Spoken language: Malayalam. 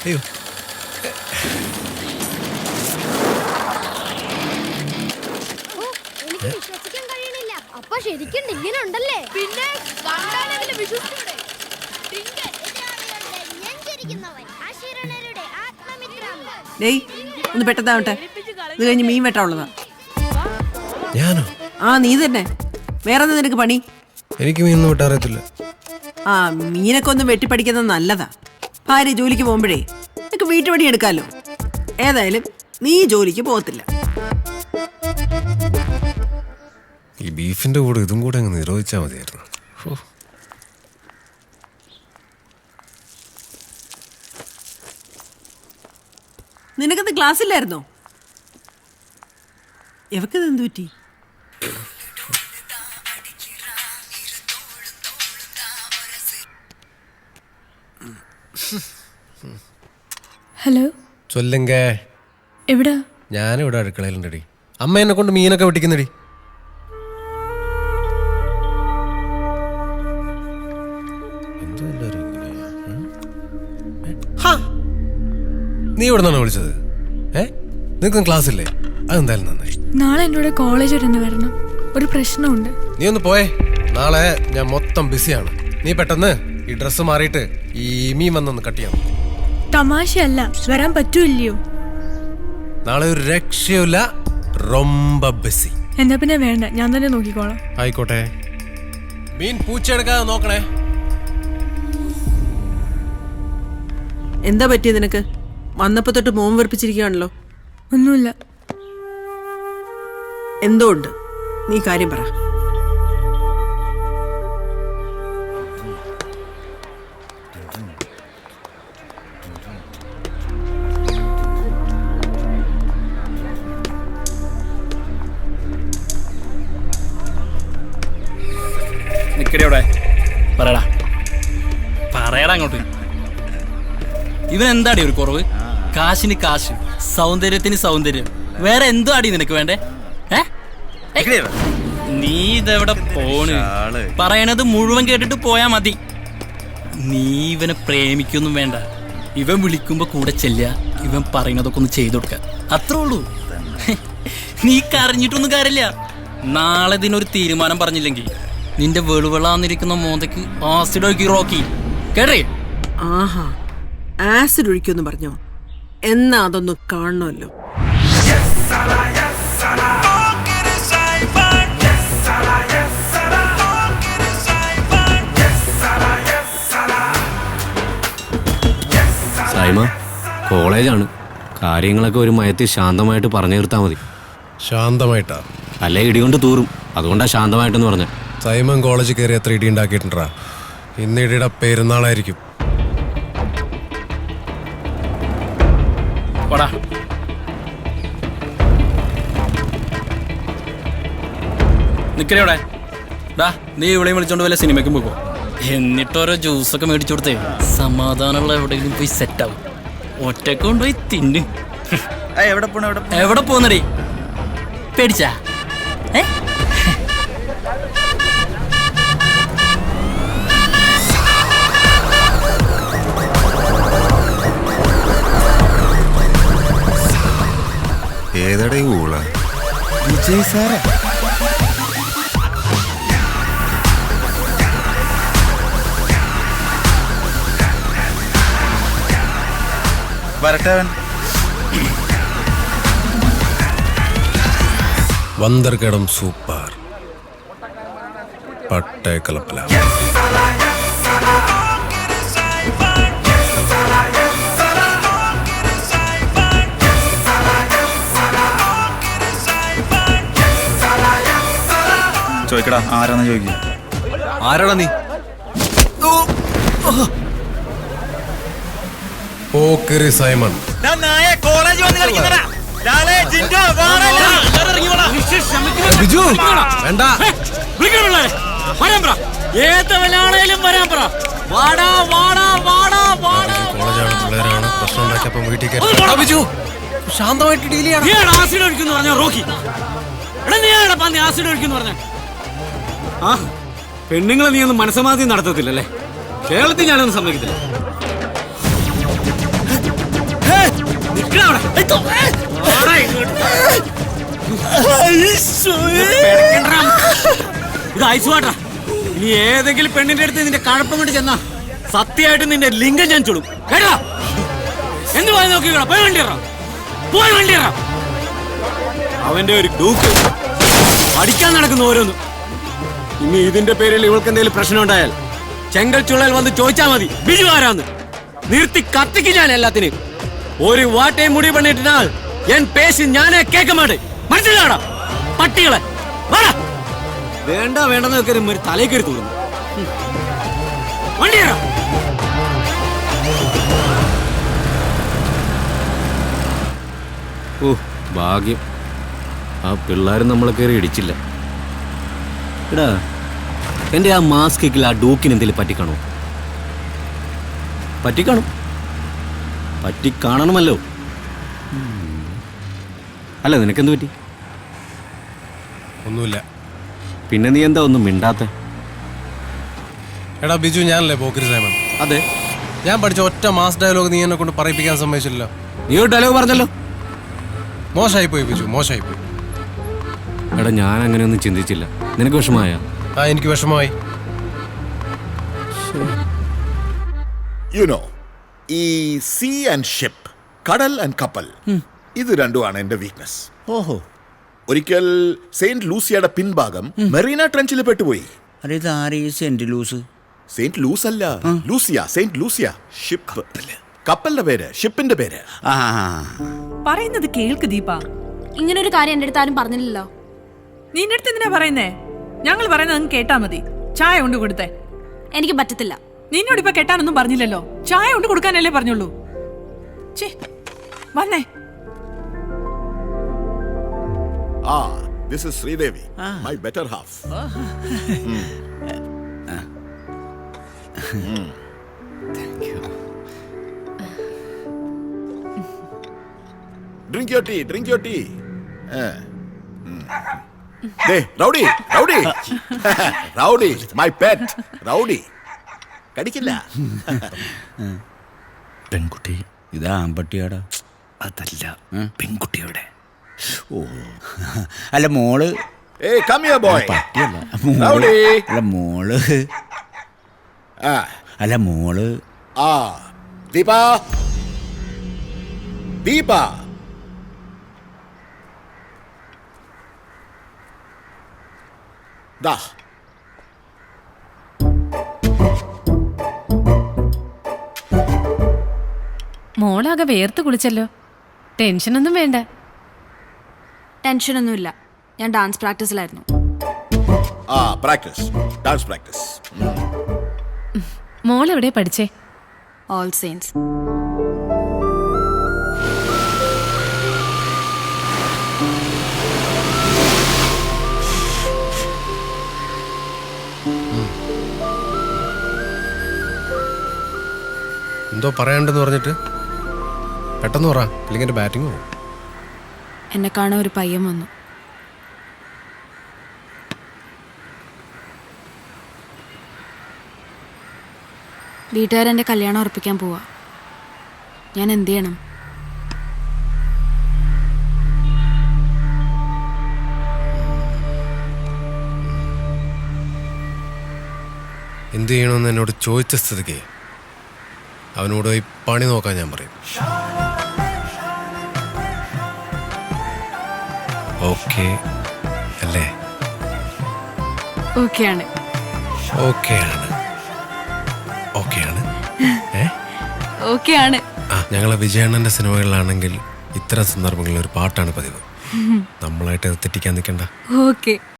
അയ്യോ വിശ്വസിക്കാൻ കഴിയണില്ല. അപ്പൊ ശരിക്കും ഡിങ്കിന് ഉണ്ടല്ലേ? പിന്നെ വിശ്വസിച്ചൂടെ? ഒന്ന് പെട്ടെന്നാവട്ടെ. ഇത് കഴിഞ്ഞ് മീൻ വെട്ടാനുള്ളതാ. ഞാനോ? ആ നീ തന്നെ. വേറെ എന്താ നിനക്ക് പണി? എനിക്ക് മീനൊന്നും വെട്ടാറിയത്തില്ല. ആ മീനൊക്കെ ഒന്ന് വെട്ടിപ്പടിക്കുന്നത് നല്ലതാ. ഭാര്യ ജോലിക്ക് പോകുമ്പോഴേ നിനക്ക് വീട്ടുപണി എടുക്കാലോ. ഏതായാലും നീ ജോലിക്ക് പോകത്തില്ല. ഈ ബീഫിന്റെ കൂടെ ഇതും കൂടെ അങ്ങ് നിരോധിച്ചാൽ മതിയായിരുന്നു. നിനക്കത് ക്ലാസ് ഇല്ലായിരുന്നോ? എവക്കത് എന്ത് പറ്റി? ഹലോ ചൊല്ലുങ്ക. എവിടാ? ഞാനിവിടെ അടുക്കളയിലുണ്ടടി. അമ്മ എന്നെ കൊണ്ട് മീനൊക്കെ വെട്ടിക്കുന്നടി. നീ ഇവിടെ നിന്നാണ് വിളിച്ചത്? നിനക്കൊന്നും ക്ലാസ് ഇല്ലേ? അതെന്തായാലും നന്നായി. നാളെ എന്നോട് കോളേജ് വരെ വരണം. ഒരു പ്രശ്നമുണ്ട്. നീ ഒന്ന് പോയേ. നാളെ ഞാൻ മൊത്തം ബിസിയാണ്. നീ പെട്ടെന്ന് ഈ ഡ്രസ്സ് മാറിയിട്ട് ഈ മീൻ വന്നൊന്ന് കട്ട് ചെയ്യാം. തമാശയല്ല, വരാൻ പറ്റൂല്ലയോ? നാളെ ഒരു രക്ഷയില്ല. റൊമ്പ ബിസി. എന്നാ പിന്നെ വേണ്ട, ഞാൻ തന്നെ നോക്കിക്കോളാം. ആയിക്കോട്ടെ. മീൻ പൂച്ചെടുക്കാതെ നോക്കണേ. എന്താ പറ്റിയത് നിനക്ക്? വന്നപ്പോ തൊട്ട് മോൻ വെറുപ്പിച്ചിരിക്കുകയാണല്ലോ. ഒന്നുമില്ല. എന്തോ ഉണ്ട്. നീ കാര്യം പറ. പറയടാ അങ്ങോട്ട്. ഇവൻ എന്താടി ഒരു കുറവ്? കാശിന് കാശ്, സൗന്ദര്യത്തിന് സൗന്ദര്യം. വേറെ എന്തോ അടി നിനക്ക് വേണ്ടേ? നീ ഇതെവിടെ പോണ്? പറയണത് മുഴുവൻ കേട്ടിട്ട് പോയാ മതി. നീ ഇവനെ പ്രേമിക്കൊന്നും വേണ്ട. ഇവൻ വിളിക്കുമ്പോ കൂടെ ചെല്ലുക, ഇവൻ പറയുന്നതൊക്കെ ഒന്ന് ചെയ്തു കൊടുക്ക, അത്രേ ഉള്ളൂ. നീ കരഞ്ഞിട്ടൊന്നും കാര്യമില്ല. നാളെ ഇതിനൊരു തീരുമാനം പറഞ്ഞില്ലെങ്കിൽ നിന്റെ വെളുവെളാന്നിരിക്കുന്ന മോന്തയ്ക്ക് ആസിഡ് ഒഴുക്കി റോക്കി കേട്ടേ. ആഹാ, ആസിഡ് ഒഴിക്കുമെന്ന് പറഞ്ഞോ? എന്നാ അതൊന്ന് കാണണമല്ലോ. സൈമ, കോളേജാണ്. കാര്യങ്ങളൊക്കെ ഒരു മയത്തിൽ ശാന്തമായിട്ട് പറഞ്ഞു തീർത്താൽ മതി. ശാന്തമായിട്ടാ? അല്ലെ ഇടികൊണ്ട് തൂറും. അതുകൊണ്ടാ ശാന്തമായിട്ടെന്ന് പറഞ്ഞ. സൈമൻ കോളേജിൽ കയറി എത്ര ഇടി ഉണ്ടാക്കിയിട്ടുണ്ടാ? ഇന്ന് ഇടിയുടെ പെരുന്നാളായിരിക്കും. നിക്കടെ നീ ഇവിടെയും വിളിച്ചോണ്ട് വല്ല സിനിമയ്ക്കും പോകും. എന്നിട്ടോരോ ജ്യൂസൊക്കെ മേടിച്ചു കൊടുത്തേ സമാധാനമുള്ള എവിടെയെങ്കിലും പോയി സെറ്റാവും. ഒറ്റക്ക് കൊണ്ടുപോയി തിന്ന്. എവിടെ പോന്നടേ? പേടിച്ചാ? ഏതടേ ഊള? വിജയ് സാറേ. വരട്ടവൻ വന്തർകടം സൂപ്പർ പട്ടേക്കലപ്പല. ചോദിക്കടാ, ആരാന്ന് ചോദിക്കുക. ആരാടാ നീ? പോക്കറി സൈമൺ. ബിജു വേണ്ട. കോളേജാണ്, പിള്ളേരാണ്. പ്രശ്നം ഉണ്ടാക്കിയപ്പം വീട്ടിൽ കയറി. ബിജു ശാന്തമായിട്ട് ഡീൽ ചെയ്യണം. ആസിഡ് ഒഴിക്കുന്നു പറഞ്ഞ റോക്കി. ആസിഡ് ഒഴിക്കുന്നു പറഞ്ഞ പെണ്ണുങ്ങളെ നീ ഒന്നും മനസ്സമാധി നടത്തത്തില്ലല്ലേ? കേരളത്തിൽ ഞാനൊന്നും സമ്മതിക്കത്തില്ല. ഇത് ഐസ് വാട്ടറാ. ഇനി ഏതെങ്കിലും പെണ്ണിന്റെ അടുത്ത് നിന്റെ കഴപ്പം കൊണ്ട് ചെന്നാ സത്യമായിട്ട് നിന്റെ ലിംഗം ഞാൻ ചുടും. കേട്ടോ? എന്ത് പോയി നോക്കിക്കോളാം. പോയി വണ്ടിയറാ, പോയി വണ്ടിയറാ. അവന്റെ ഒരു ഡൂക്ക് അടിക്കാൻ നടക്കുന്ന ഓരോന്നും. ഇനി ഇതിന്റെ പേരിൽ ഇവൾക്ക് എന്തെങ്കിലും പ്രശ്നം ഉണ്ടായാൽ ചെങ്കൽ ചുള്ളൽ വന്ന് ചോദിച്ചാൽ മതി ബിജു ആരാന്ന്. നിർത്തി കത്തിക്ക് ഞാൻ എല്ലാത്തിനും. ഒരു വാട്ടയും മുടി പണിയിട്ടാൽ എൻ പേശി ഞാനേ കേൾക്ക മാട്ടേ. മനസ്സിലാടാ പട്ടികളെ. വേണ്ട വേണ്ടെന്നൊക്കെ ഒരു തലയിൽ തോന്നുന്നു. വണ്ടിയറാ. ഓ ഭാഗ്യം, ആ പിള്ളേരും നമ്മളെ കയറി ഇടിച്ചില്ല. എടാ, എൻ്റെ ആ മാസ്കിൽ ആ ഡൂക്കിന് എന്തെങ്കിലും പറ്റിക്കാണോ? പറ്റിക്കാണും, പറ്റിക്കാണണമല്ലോ. അല്ല, നിനക്കെന്ത് പറ്റി? ഒന്നുമില്ല. പിന്നെ നീ എന്താ ഒന്നും മിണ്ടാത്ത? എടാ ബിജു, ഞാനല്ലേ പോക്കിരി സൈമൺ. അതെ, ഞാൻ പഠിച്ച ഒറ്റ മാസ് ഡയലോഗ് നീ എന്നെ കൊണ്ട് പറയിപ്പിക്കാൻ സമ്മതിച്ചില്ലല്ലോ. നീ ഒരു ഡയലോഗ് പറഞ്ഞല്ലോ. മോശമായിപ്പോയി ബിജു, മോശമായിപ്പോയി. എടാ, ഞാൻ അങ്ങനെയൊന്നും ചിന്തിച്ചില്ല. നിനക്ക് വിഷമായ? ആ, എനിക്ക് വിഷമമായി. യു നോ, ഈ സീ ആൻഡ് ഷിപ്പ്, കടൽ ആൻഡ് കപ്പൽ, ഇത് രണ്ടുമാണ് എന്റെ വീക്ക്നെസ്. ഓഹോ. ഒരിക്കൽ സെയിന്റ് ലൂസിയയുടെ പിൻഭാഗം മെറീന ട്രെഞ്ചിൽ പെട്ടുപോയി. ഇത് ആര് ഈ സെന്റ് ലൂസ്? സെയിന്റ് ലൂസ് അല്ല, ലൂസിയ, സെയിന്റ് ലൂസിയ. ഷിപ്പ്, കപ്പലിന്റെ പേര്, ഷിപ്പിന്റെ പേര്. ആ, പറയുന്നത് കേൾക്ക് ദീപ. ഇങ്ങനെ ഒരു കാര്യം എന്റെ അടുത്ത് ആരും പറഞ്ഞില്ലല്ലോ. നിന്റെ അടുത്ത് എന്തിനാ പറയുന്നേ? ഞങ്ങൾ പറയുന്നത് അങ്ങ് കേട്ടാ മതി. ചായ കൊണ്ട് കൊടുത്തേ. എനിക്ക് പറ്റത്തില്ല. നിന്നോട് ഇപ്പൊ കെട്ടാനൊന്നും പറഞ്ഞില്ലല്ലോ. ചായ കൊണ്ട് കൊടുക്കാനല്ലേ പറഞ്ഞുള്ളൂ. വന്നേ. ആ, this is Sridevi, my better half. Drink your tea, drink your tea. Hey, Rowdy, Rowdy. Rowdy, my pet, Rowdy. കടിക്കില്ല. പെൺകുട്ടി. ഇത് ആൺപട്ടിയാടാ. അതല്ല, പെൺകുട്ടിയുടെ. ഓ, അല്ല മോള്. Hey, come here, boy. പട്ടിയല്ല. Rowdy. അല്ല മോള്. അല്ല മോള്. ദീപ, ദീപ. ദാ. മോളാകെ വേർത്ത് കുളിച്ചല്ലോ. ടെൻഷനൊന്നും വേണ്ട. ടെൻഷനൊന്നുമില്ല, ഞാൻ ഡാൻസ് പ്രാക്ടീസിലായിരുന്നു. Practice, dance practice. മോൾ എവിടെ പഠിച്ചേ? All Saints. എന്തോ പറയാണ്ടെന്ന് പറഞ്ഞിട്ട് പെട്ടെന്ന് പറ, അല്ലെങ്കിൽ എൻ്റെ ബാറ്റിംഗ് പോകും. എന്നെ കാണാൻ ഒരു പയ്യൻ വന്നു. വീട്ടുകാരെൻ്റെ കല്യാണം ഉറപ്പിക്കാൻ പോവാ. ഞാൻ എന്ത് ചെയ്യണം? എന്ത് ചെയ്യണമെന്ന് എന്നോട് ചോദിച്ച സ്ഥിതിക്ക് അവനോട് പോയി പണി നോക്കാൻ ഞാൻ പറയും. ഓക്കെ അല്ലേ? ഓക്കെയാണ്. ഓക്കെയാണ്. ഓക്കെയാണ്. ഓക്കെയാണ്. ഞങ്ങളെ വിജയണ്ണന്റെ സിനിമകളിലാണെങ്കിൽ ഇത്തരം സന്ദർഭങ്ങളിൽ ഒരു പാട്ടാണ് പതിവ്. നമ്മളായിട്ട് തെറ്റിക്കാൻ നിൽക്കണ്ട. ഓക്കെ.